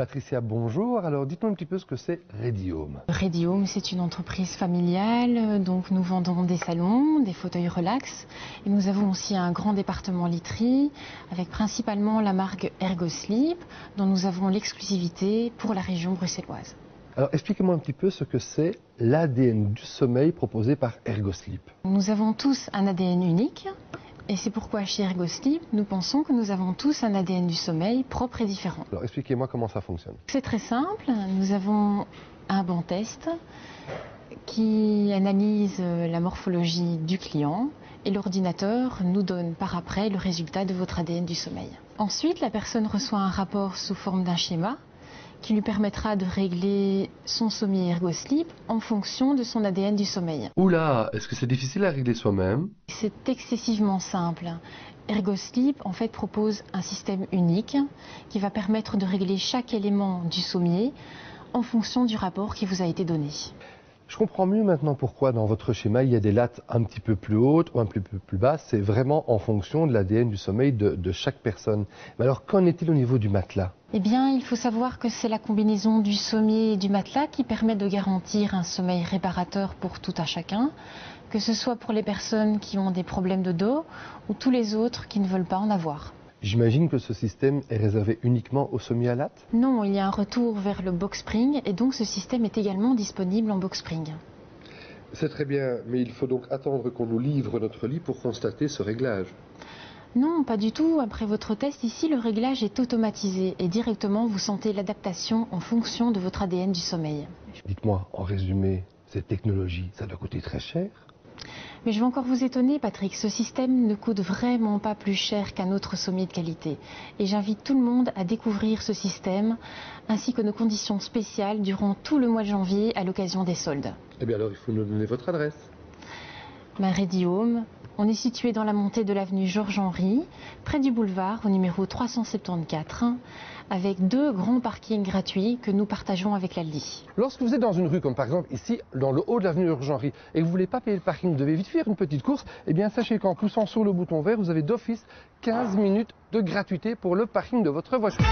Patricia, bonjour. Alors dites-nous un petit peu ce que c'est Redi-Home. Redi-Home, c'est une entreprise familiale, donc nous vendons des salons, des fauteuils relax et nous avons aussi un grand département literie avec principalement la marque Ergosleep dont nous avons l'exclusivité pour la région bruxelloise. Alors expliquez-moi un petit peu ce que c'est l'ADN du sommeil proposé par Ergosleep. Nous avons tous un ADN unique. Et c'est pourquoi chez Ergosleep, nous pensons que nous avons tous un ADN du sommeil propre et différent. Alors expliquez-moi comment ça fonctionne. C'est très simple, nous avons un banc test qui analyse la morphologie du client et l'ordinateur nous donne par après le résultat de votre ADN du sommeil. Ensuite, la personne reçoit un rapport sous forme d'un schéma qui lui permettra de régler son sommeil Ergosleep en fonction de son ADN du sommeil. Oula, est-ce que c'est difficile à régler soi-même? C'est excessivement simple. Ergosleep en fait propose un système unique qui va permettre de régler chaque élément du sommier en fonction du rapport qui vous a été donné. Je comprends mieux maintenant pourquoi dans votre schéma il y a des lattes un petit peu plus hautes ou un petit peu plus basses. C'est vraiment en fonction de l'ADN du sommeil de chaque personne. Mais alors qu'en est-il au niveau du matelas? Eh bien, il faut savoir que c'est la combinaison du sommier et du matelas qui permet de garantir un sommeil réparateur pour tout un chacun, que ce soit pour les personnes qui ont des problèmes de dos ou tous les autres qui ne veulent pas en avoir. J'imagine que ce système est réservé uniquement aux sommiers à lattes? Non, il y a un retour vers le box spring et donc ce système est également disponible en box spring. C'est très bien, mais il faut donc attendre qu'on nous livre notre lit pour constater ce réglage. Non, pas du tout. Après votre test, ici, le réglage est automatisé et directement vous sentez l'adaptation en fonction de votre ADN du sommeil. Dites-moi, en résumé, cette technologie, ça doit coûter très cher? Mais je vais encore vous étonner, Patrick, ce système ne coûte vraiment pas plus cher qu'un autre sommier de qualité. Et j'invite tout le monde à découvrir ce système, ainsi que nos conditions spéciales durant tout le mois de janvier à l'occasion des soldes. Eh bien alors, il faut nous donner votre adresse. Redi-Home, on est situé dans la montée de l'avenue Georges-Henri, près du boulevard, au numéro 374, avec 2 grands parkings gratuits que nous partageons avec l'Aldi. Lorsque vous êtes dans une rue, comme par exemple ici, dans le haut de l'avenue Georges-Henri, et que vous ne voulez pas payer le parking, vous devez vite faire une petite course, eh bien sachez qu'en poussant sur le bouton vert, vous avez d'office 15 minutes de gratuité pour le parking de votre voiture.